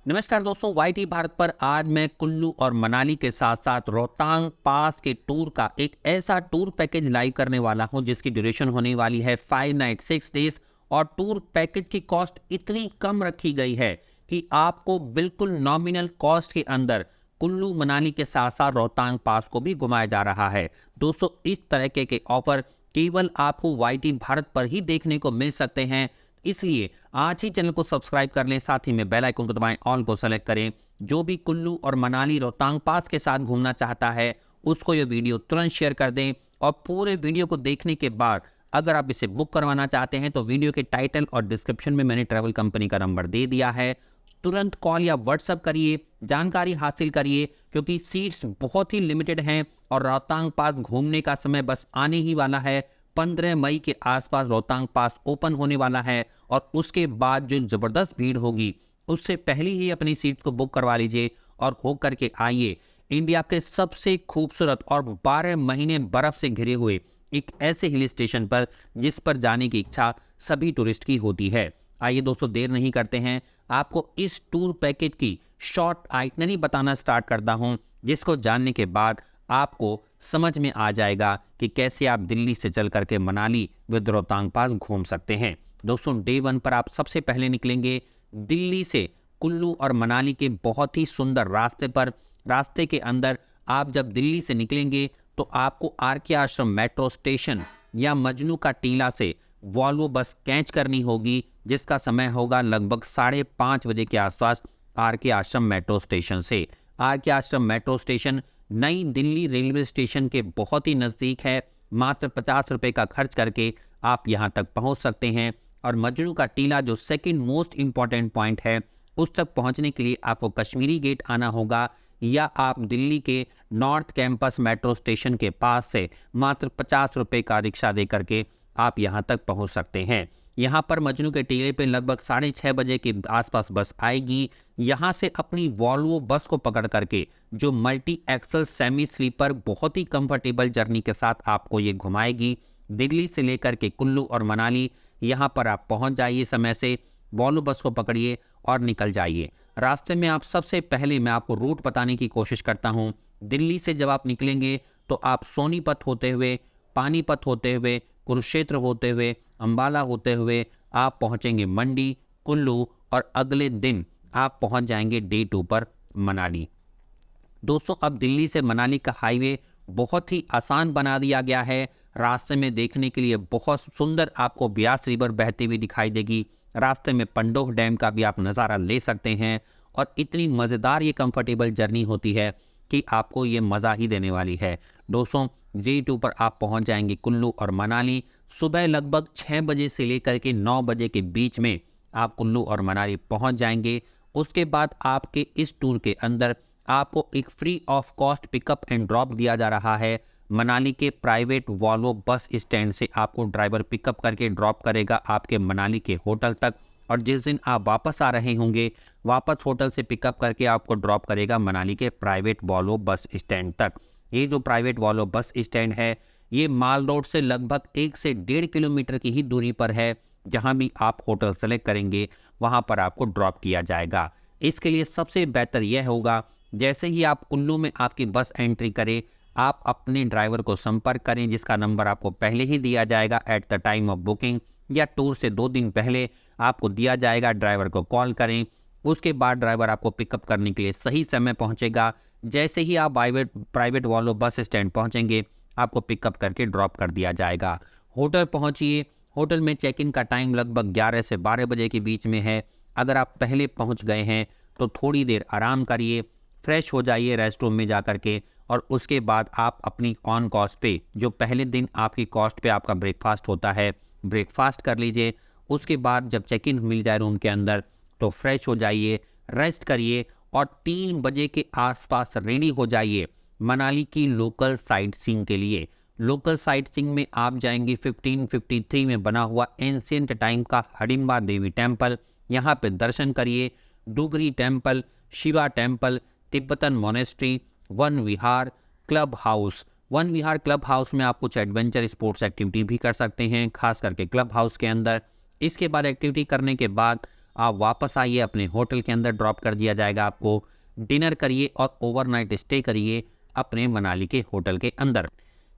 नमस्कार दोस्तों, वाईटी भारत पर आज मैं कुल्लू और मनाली के साथ साथ रोहतांग पास के टूर का एक ऐसा टूर पैकेज लाइव करने वाला हूं जिसकी ड्यूरेशन होने वाली है 5 नाइट 6 डेज। और टूर पैकेज की कॉस्ट इतनी कम रखी गई है कि आपको बिल्कुल नॉमिनल कॉस्ट के अंदर कुल्लू मनाली के साथ साथ रोहतांग पास को भी घुमाया जा रहा है। दोस्तों, इस तरह के ऑफर केवल आपको वाईटी भारत पर ही देखने को मिल सकते हैं, इसलिए आज ही चैनल को सब्सक्राइब कर लें, साथ ही में बेल आइकन को दबाएं, ऑल को सेलेक्ट करें। जो भी कुल्लू और मनाली रोहतांग पास के साथ घूमना चाहता है उसको ये वीडियो तुरंत शेयर कर दें। और पूरे वीडियो को देखने के बाद अगर आप इसे बुक करवाना चाहते हैं तो वीडियो के टाइटल और डिस्क्रिप्शन में मैंने ट्रैवल कंपनी का नंबर दे दिया है। तुरंत कॉल या व्हाट्सएप करिए, जानकारी हासिल करिए, क्योंकि सीट्स बहुत ही लिमिटेड हैं और रोहतांग पास घूमने का समय बस आने ही वाला है। 15 मई के आसपास रोहतांग पास ओपन होने वाला है और उसके बाद जो ज़बरदस्त भीड़ होगी उससे पहले ही अपनी सीट को बुक करवा लीजिए और हो करके आइए इंडिया के सबसे खूबसूरत और 12 महीने बर्फ से घिरे हुए एक ऐसे हिल स्टेशन पर जिस पर जाने की इच्छा सभी टूरिस्ट की होती है। आइए दोस्तों, देर नहीं करते हैं, आपको इस टूर पैकेज की शॉर्ट आइटनरी बताना स्टार्ट करता हूं, जिसको जानने के बाद आपको समझ में आ जाएगा कि कैसे आप दिल्ली से चल करके मनाली विद रोहतांग पास घूम सकते हैं। दोस्तों, डे 1 पर आप सबसे पहले निकलेंगे दिल्ली से कुल्लू और मनाली के बहुत ही सुंदर रास्ते पर। रास्ते के अंदर आप जब दिल्ली से निकलेंगे तो आपको आर.के. आश्रम मेट्रो स्टेशन या मजनू का टीला से वॉल्वो बस कैच करनी होगी, जिसका समय होगा लगभग 5:30 बजे के आसपास आर.के. आश्रम मेट्रो स्टेशन से। आर.के. आश्रम मेट्रो स्टेशन नई दिल्ली रेलवे स्टेशन के बहुत ही नज़दीक है। मात्र 50 रुपये का खर्च करके आप यहाँ तक पहुँच सकते हैं। और मजनू का टीला जो सेकंड मोस्ट इम्पॉर्टेंट पॉइंट है, उस तक पहुँचने के लिए आपको कश्मीरी गेट आना होगा, या आप दिल्ली के नॉर्थ कैंपस मेट्रो स्टेशन के पास से मात्र 50 रुपये का रिक्शा दे करके आप यहाँ तक पहुँच सकते हैं। यहाँ पर मजनू के टीले पे लगभग 6:30 बजे के आसपास बस आएगी। यहाँ से अपनी वॉल्वो बस को पकड़ करके जो मल्टी एक्सल सेमी स्लीपर बहुत ही कंफर्टेबल जर्नी के साथ आपको ये घुमाएगी दिल्ली से लेकर के कुल्लू और मनाली। यहाँ पर आप पहुँच जाइए समय से, वॉल्वो बस को पकड़िए और निकल जाइए। रास्ते में आप सबसे पहले मैं आपको रूट बताने की कोशिश करता हूँ। दिल्ली से जब आप निकलेंगे तो आप सोनीपत होते हुए, पानीपत होते हुए, कुरुक्षेत्र होते हुए, अंबाला होते हुए आप पहुंचेंगे मंडी, कुल्लू और अगले दिन आप पहुंच जाएंगे डे 2 पर मनाली। दोस्तों, अब दिल्ली से मनाली का हाईवे बहुत ही आसान बना दिया गया है। रास्ते में देखने के लिए बहुत सुंदर आपको ब्यास रिवर बहती हुई दिखाई देगी। रास्ते में पंडोह डैम का भी आप नज़ारा ले सकते हैं और इतनी मज़ेदार ये कंफर्टेबल जर्नी होती है कि आपको ये मज़ा ही देने वाली है। दोस्तों, डे 2 पर आप पहुंच जाएंगे कुल्लू और मनाली। सुबह लगभग 6 बजे से लेकर के 9 बजे के बीच में आप कुल्लू और मनाली पहुंच जाएंगे। उसके बाद आपके इस टूर के अंदर आपको एक free of cost pickup and drop दिया जा रहा है। मनाली के प्राइवेट वॉल्वो बस स्टैंड से आपको ड्राइवर पिकअप करके ड्रॉप करेगा आपके मनाली के होटल तक, और जिस दिन आप वापस आ रहे होंगे वापस होटल से पिकअप करके आपको ड्रॉप करेगा मनाली के प्राइवेट वॉल्वो बस स्टैंड तक। ये जो प्राइवेट वॉल्वो बस स्टैंड है ये माल रोड से लगभग 1 से 1.5 किलोमीटर की ही दूरी पर है। जहाँ भी आप होटल सेलेक्ट करेंगे वहाँ पर आपको ड्रॉप किया जाएगा। इसके लिए सबसे बेहतर यह होगा, जैसे ही आप कुल्लू में आपकी बस एंट्री करें, आप अपने ड्राइवर को संपर्क करें, जिसका नंबर आपको पहले ही दिया जाएगा at the time of booking, या टूर से 2 दिन पहले आपको दिया जाएगा। ड्राइवर को कॉल करें, उसके बाद ड्राइवर आपको पिकअप करने के लिए सही समय पहुंचेगा। जैसे ही आप प्राइवेट वॉल्वो बस स्टैंड पहुंचेंगे आपको पिकअप करके ड्रॉप कर दिया जाएगा। होटल पहुंचिए। होटल में चेक इन का टाइम लगभग 11 से 12 बजे के बीच में है। अगर आप पहले पहुंच गए हैं तो थोड़ी देर आराम करिए, फ्रेश हो जाइए रेस्ट रूम में जा करके, और उसके बाद आप अपनी ऑन कॉस्ट पे, जो पहले दिन आपकी कॉस्ट पे आपका ब्रेकफास्ट होता है, ब्रेकफास्ट कर लीजिए। उसके बाद जब चेक इन मिल जाए रूम के अंदर तो फ्रेश हो जाइए, रेस्ट करिए और 3 बजे के आसपास रेडी हो जाइए मनाली की लोकल साइट सीइंग के लिए। लोकल साइट सीइंग में आप जाएंगे 1553 में बना हुआ एंशिएंट टाइम का हडिम्बा देवी टेम्पल। यहाँ पे दर्शन करिए। Dhungri temple, Shiva temple, Tibetan monastery, Van Vihar, club house. Van Vihar club house में आप कुछ एडवेंचर स्पोर्ट्स एक्टिविटी भी कर सकते हैं, खास करके क्लब हाउस के अंदर। इसके बाद एक्टिविटी करने के बाद आप वापस आइए, अपने होटल के अंदर ड्रॉप कर दिया जाएगा आपको। डिनर करिए और ओवरनाइट स्टे करिए अपने मनाली के होटल के अंदर।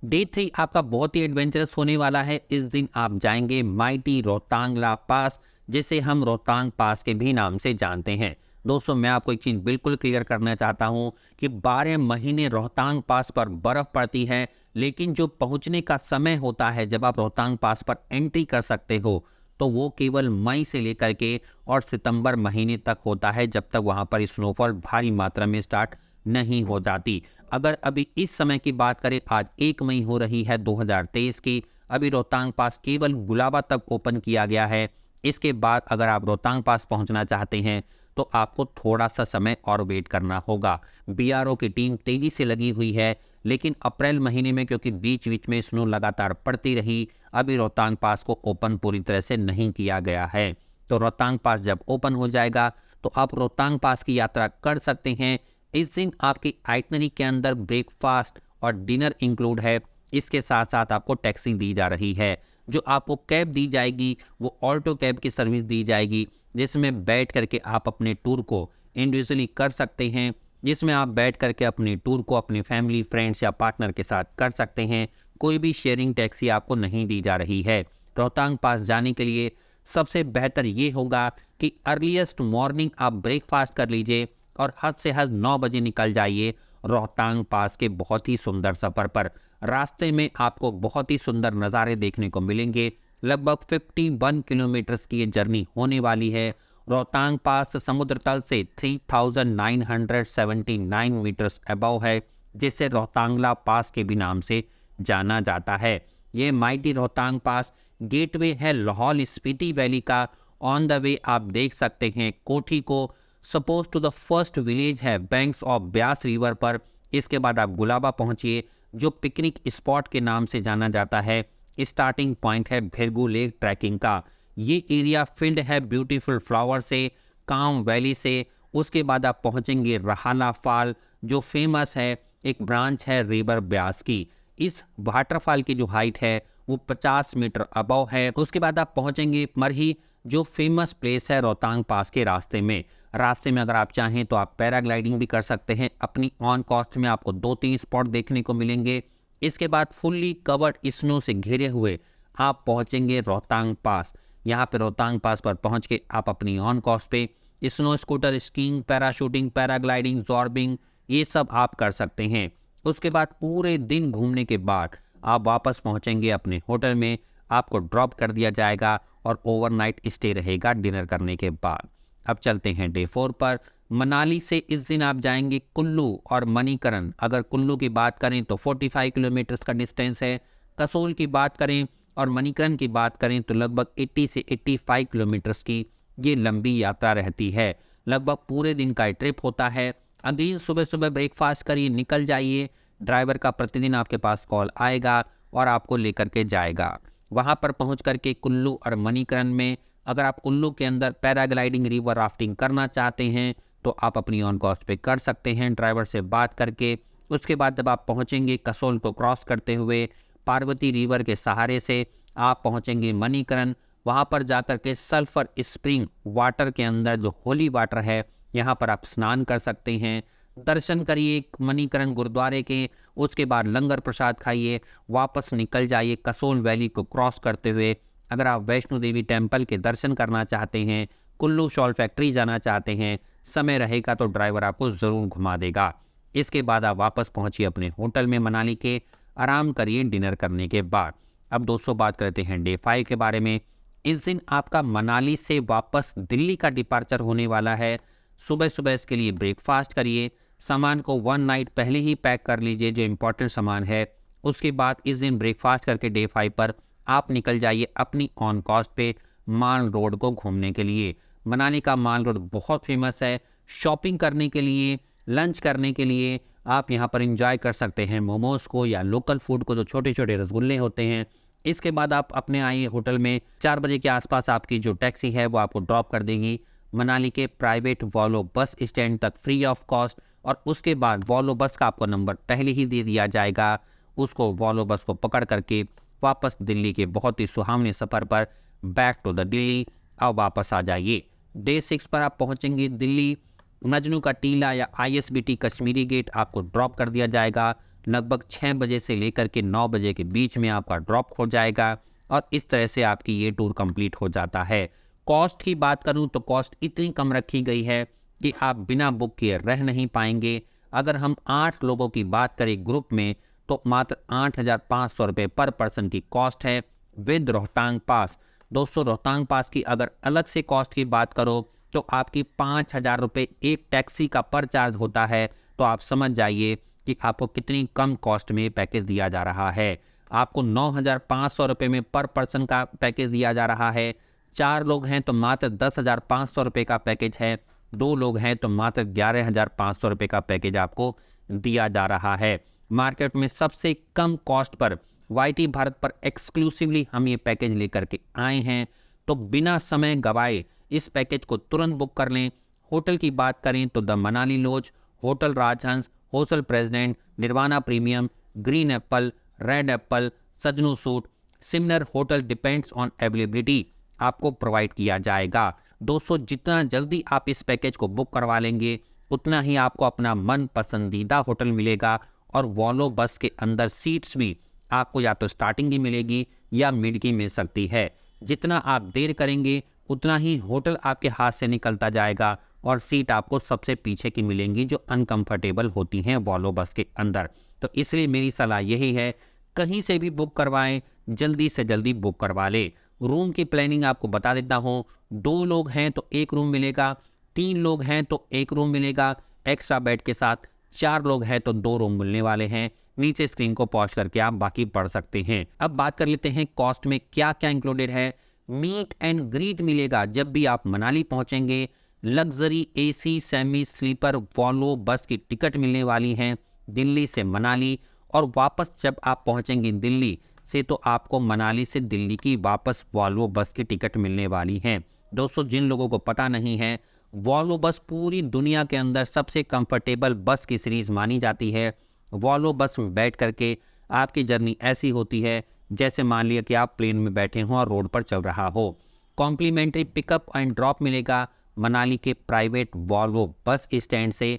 डे 3 आपका बहुत ही एडवेंचरस होने वाला है। इस दिन आप जाएंगे माइटी रोहतांगला पास, जिसे हम रोहतांग पास के भी नाम से जानते हैं। दोस्तों, मैं आपको एक चीज़ बिल्कुल क्लियर करना चाहता हूं कि 12 महीने रोहतांग पास पर बर्फ़ पड़ती है, लेकिन जो पहुंचने का समय होता है, जब आप रोहतांग पास पर एंट्री कर सकते हो, तो वो केवल मई से लेकर के और सितंबर महीने तक होता है, जब तक वहाँ पर स्नोफॉल भारी मात्रा में स्टार्ट नहीं हो जाती। अगर अभी इस समय की बात करें, आज 1 मई हो रही है 2023 की, अभी रोहतांग पास केवल गुलाबा तक ओपन किया गया है। इसके बाद अगर आप रोहतांग पास पहुंचना चाहते हैं तो आपको थोड़ा सा समय और वेट करना होगा। बीआरओ की टीम तेजी से लगी हुई है, लेकिन अप्रैल महीने में क्योंकि बीच बीच में स्नो लगातार पड़ती रही, अभी रोहतांग पास को ओपन पूरी तरह से नहीं किया गया है। तो रोहतांग पास जब ओपन हो जाएगा तो आप रोहतांग पास की यात्रा कर सकते हैं। इस दिन आपकी आइटनरी के अंदर ब्रेकफास्ट और डिनर इंक्लूड है। इसके साथ साथ आपको टैक्सी दी जा रही है। जो आपको कैब दी जाएगी वो ऑल्टो कैब की सर्विस दी जाएगी, जिसमें बैठ करके आप अपने टूर को इंडिविजुअली कर सकते हैं, जिसमें आप बैठ करके अपने टूर को अपनी फैमिली, फ्रेंड्स या पार्टनर के साथ कर सकते हैं। कोई भी शेयरिंग टैक्सी आपको नहीं दी जा रही है। रोहतांग पास जाने के लिए सबसे बेहतर ये होगा कि अर्लीस्ट मॉर्निंग आप ब्रेकफास्ट कर लीजिए और हद से हद 9 बजे निकल जाइए रोहतांग पास के बहुत ही सुंदर सफ़र पर। रास्ते में आपको बहुत ही सुंदर नज़ारे देखने को मिलेंगे। लगभग 51 किलोमीटर्स की ये जर्नी होने वाली है। रोहतांग पास समुद्र तल से 3979 मीटर्स अबव है, जिसे रोहतांगला पास के भी नाम से जाना जाता है। ये माइटी रोहतांग पास गेटवे है लाहौल स्पीति वैली का। ऑन द वे आप देख सकते हैं कोठी को। Suppose to the first village है बैंक्स ऑफ ब्यास रिवर पर। इसके बाद आप गुलाबा पहुंचिए, जो पिकनिक स्पॉट के नाम से जाना जाता है। स्टार्टिंग पॉइंट है भिरगू लेक ट्रैकिंग का। ये एरिया फील्ड है ब्यूटीफुल फ्लावर से, काम वैली से। उसके बाद आप पहुंचेंगे रहाला फॉल, जो फेमस है, एक ब्रांच है रिवर ब्यास की। इस वाटरफॉल की जो हाइट है वो 50 मीटर अबव है। उसके बाद आप पहुंचेंगे मरही, जो फेमस प्लेस है रोहतांग पास के रास्ते में। रास्ते में अगर आप चाहें तो आप पैराग्लाइडिंग भी कर सकते हैं। अपनी ऑन कॉस्ट में आपको 2-3 स्पॉट देखने को मिलेंगे। इसके बाद फुल्ली कवर्ड स्नो से घिरे हुए आप पहुंचेंगे रोहतांग पास। यहाँ पे रोहतांग पास पर पहुंच के आप अपनी ऑन कॉस्ट पे snow scooter, skiing, parachuting, paragliding, zorbing, ये सब आप कर सकते हैं। उसके बाद पूरे दिन घूमने के बाद आप वापस पहुंचेंगे अपने होटल में। आपको ड्रॉप कर दिया जाएगा और ओवरनाइट स्टे रहेगा डिनर करने के बाद। अब चलते हैं डे 4 पर। मनाली से इस दिन आप जाएंगे कुल्लू और मणिकरण। अगर कुल्लू की बात करें तो 45 किलोमीटर्स का डिस्टेंस है। कसोल की बात करें और मणिकरण की बात करें तो लगभग 80 से 85 किलोमीटर्स की ये लंबी यात्रा रहती है। लगभग पूरे दिन का ट्रिप होता है। अगली सुबह सुबह ब्रेकफास्ट करिए, निकल जाइए। ड्राइवर का प्रतिदिन आपके पास कॉल आएगा और आपको लेकर के जाएगा। वहाँ पर पहुँच करके कुल्लू और मणिकरण में अगर आप कुल्लू के अंदर पैराग्लाइडिंग, रिवर राफ्टिंग करना चाहते हैं तो आप अपनी ऑन कॉस्ट पे कर सकते हैं ड्राइवर से बात करके। उसके बाद जब आप पहुँचेंगे कसोल को क्रॉस करते हुए पार्वती रिवर के सहारे से आप पहुँचेंगे मणिकरण। वहाँ पर जाकर के सल्फर स्प्रिंग वाटर के अंदर जो होली वाटर है, यहाँ पर आप स्नान कर सकते हैं। दर्शन करिए मणिकरण गुरुद्वारे के। उसके बाद लंगर प्रसाद खाइए, वापस निकल जाइए कसोल वैली को क्रॉस करते हुए। अगर आप वैष्णो देवी टेम्पल के दर्शन करना चाहते हैं, कुल्लू शॉल फैक्ट्री जाना चाहते हैं, समय रहेगा तो ड्राइवर आपको ज़रूर घुमा देगा। इसके बाद आप वापस पहुंचिए अपने होटल में मनाली के, आराम करिए डिनर करने के बाद। अब दोस्तों बात करते हैं डे 5 के बारे में। इस दिन आपका मनाली से वापस दिल्ली का डिपार्चर होने वाला है। सुबह सुबह इसके लिए ब्रेकफास्ट करिए। सामान को 1 नाइट पहले ही पैक कर लीजिए, जो इम्पोर्टेंट सामान है। उसके बाद इस दिन ब्रेकफास्ट करके डे 5 पर आप निकल जाइए अपनी ऑन कॉस्ट पे माल रोड को घूमने के लिए। मनाली का माल रोड बहुत फेमस है शॉपिंग करने के लिए, लंच करने के लिए। आप यहाँ पर एंजॉय कर सकते हैं मोमोज़ को या लोकल फूड को, जो छोटे छोटे रसगुल्ले होते हैं। इसके बाद आप अपने आइए होटल में। 4 बजे के आसपास आपकी जो टैक्सी है वो आपको ड्रॉप कर देगी मनाली के प्राइवेट वॉल्वो बस स्टैंड तक फ्री ऑफ कॉस्ट। और उसके बाद वॉल्वो बस का आपको नंबर पहले ही दे दिया जाएगा। उसको वॉल्वो बस को पकड़ करके वापस दिल्ली के बहुत ही सुहावने सफ़र पर बैक टू द दिल्ली अब वापस आ जाइए। डे 6 पर आप पहुंचेंगे दिल्ली, मजनू का टीला या ISBT कश्मीरी गेट आपको ड्रॉप कर दिया जाएगा। लगभग 6 बजे से लेकर के 9 बजे के बीच में आपका ड्रॉप हो जाएगा और इस तरह से आपकी ये टूर कंप्लीट हो जाता है। कॉस्ट की बात करूं तो कॉस्ट इतनी कम रखी गई है कि आप बिना बुक किए रह नहीं पाएंगे। अगर हम 8 लोगों की बात करें ग्रुप में तो मात्र 8,500 रुपये पर पर्सन की कॉस्ट है विद रोहतांग पास। दोस्तों रोहतांग पास की अगर अलग से कॉस्ट की बात करो तो आपकी 5,000 रुपये एक टैक्सी का पर चार्ज होता है। तो आप समझ जाइए कि आपको कितनी कम कॉस्ट में पैकेज दिया जा रहा है। आपको 9,500 रुपये में पर पर्सन का पैकेज दिया जा रहा है। 4 लोग हैं तो मात्र 10,500 रुपये का पैकेज है। 2 लोग हैं तो मात्र 11,500 रुपये का पैकेज आपको दिया जा रहा है। मार्केट में सबसे कम कॉस्ट पर YT भारत पर एक्सक्लूसिवली हम ये पैकेज लेकर के आए हैं। तो बिना समय गवाए इस पैकेज को तुरंत बुक कर लें। होटल की बात करें तो the Manali lodge, hotel Rajhans, hotel president, Nirvana premium, green apple, red apple, Sajnu suite, similar hotel depends on availability आपको प्रोवाइड किया जाएगा। दोस्तों जितना जल्दी आप इस पैकेज को बुक करवा लेंगे उतना ही आपको अपना मन पसंदीदा होटल मिलेगा और वॉल्वो बस के अंदर सीट्स भी आपको या तो स्टार्टिंग की मिलेगी या मिड की मिल सकती है। जितना आप देर करेंगे उतना ही होटल आपके हाथ से निकलता जाएगा और सीट आपको सबसे पीछे की मिलेंगी जो अनकंफर्टेबल होती हैं वॉल्वो बस के अंदर। तो इसलिए मेरी सलाह यही है, कहीं से भी बुक करवाएं, जल्दी से जल्दी बुक करवा लें। रूम की प्लानिंग आपको बता देता हूँ। 2 लोग हैं तो 1 रूम मिलेगा, 3 लोग हैं तो 1 रूम मिलेगा एक्स्ट्रा बेड के साथ, 4 लोग हैं तो 2 रूम मिलने वाले हैं। नीचे स्क्रीन को पॉज करके आप बाकी पढ़ सकते हैं। अब बात कर लेते हैं कॉस्ट में क्या क्या इंक्लूडेड है। मीट एंड ग्रीट मिलेगा जब भी आप मनाली पहुंचेंगे। Luxury AC semi sleeper Volvo bus की टिकट मिलने वाली हैं दिल्ली से मनाली, और वापस जब आप पहुंचेंगे दिल्ली से तो आपको मनाली से दिल्ली की वापस वॉल्वो बस की टिकट मिलने वाली हैं। दोस्तों जिन लोगों को पता नहीं है, वॉल्वो बस पूरी दुनिया के अंदर सबसे कंफर्टेबल बस की सीरीज मानी जाती है। वॉल्वो बस में बैठ करके आपकी जर्नी ऐसी होती है जैसे मान लिया कि आप प्लेन में बैठे हों और रोड पर चल रहा हो। कॉम्प्लीमेंट्री पिकअप एंड ड्रॉप मिलेगा मनाली के प्राइवेट वॉल्वो बस स्टैंड से।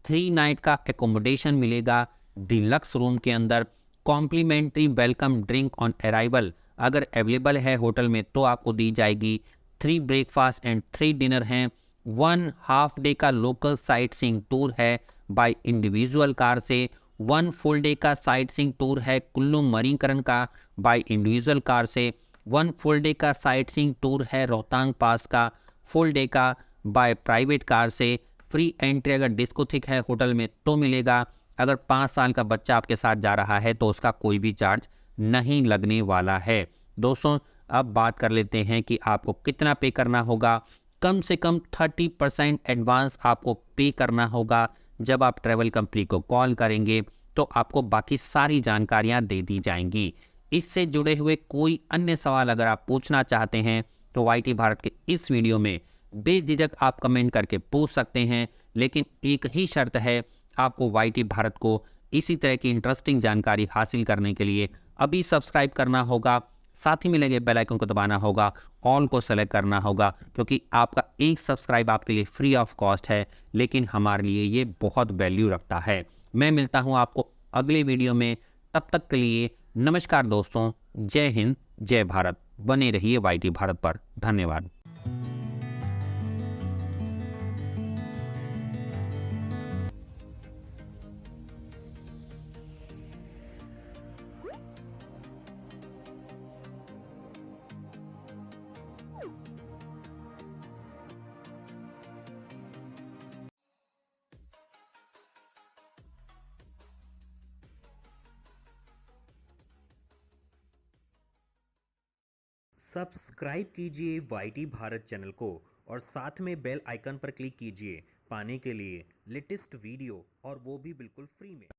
3 नाइट का एकोमोडेशन मिलेगा डिलक्स रूम के अंदर। Complimentary welcome drink on arrival अगर अवेलेबल है होटल में तो आपको दी जाएगी। 3 ब्रेकफास्ट एंड 3 डिनर हैं। 1 हाफ डे का लोकल साइट सीइंग टूर है बाय इंडिविजुअल कार से। 1 फुल डे का साइट सीइंग टूर है कुल्लू मणिकरण का बाय इंडिविजुअल कार से। 1 फुल डे का साइट सीइंग टूर है रोहतांग पास का फुल डे का बाय प्राइवेट कार से। फ्री एंट्री अगर डिस्कोथिक है होटल में तो मिलेगा। अगर 5 साल का बच्चा आपके साथ जा रहा है तो उसका कोई भी चार्ज नहीं लगने वाला है। दोस्तों अब बात कर लेते हैं कि आपको कितना पे करना होगा। कम से कम 30% एडवांस आपको पे करना होगा। जब आप ट्रैवल कंपनी को कॉल करेंगे तो आपको बाकी सारी जानकारियां दे दी जाएंगी। इससे जुड़े हुए कोई अन्य सवाल अगर आप पूछना चाहते हैं तो YT भारत के इस वीडियो में बेझिझक आप कमेंट करके पूछ सकते हैं। लेकिन एक ही शर्त है, आपको YT भारत को इसी तरह की इंटरेस्टिंग जानकारी हासिल करने के लिए अभी सब्सक्राइब करना होगा, साथ ही में लगे बेल आइकन को दबाना होगा, ऑल को सेलेक्ट करना होगा, क्योंकि आपका एक सब्सक्राइब आपके लिए फ्री ऑफ कॉस्ट है लेकिन हमारे लिए ये बहुत वैल्यू रखता है। मैं मिलता हूँ आपको अगले वीडियो में, तब तक के लिए नमस्कार दोस्तों, जय हिंद जय भारत। बने रहिए YT भारत पर। धन्यवाद। सब्सक्राइब कीजिए YT भारत चैनल को और साथ में बेल आइकन पर क्लिक कीजिए पाने के लिए लेटेस्ट वीडियो, और वो भी बिल्कुल फ्री में।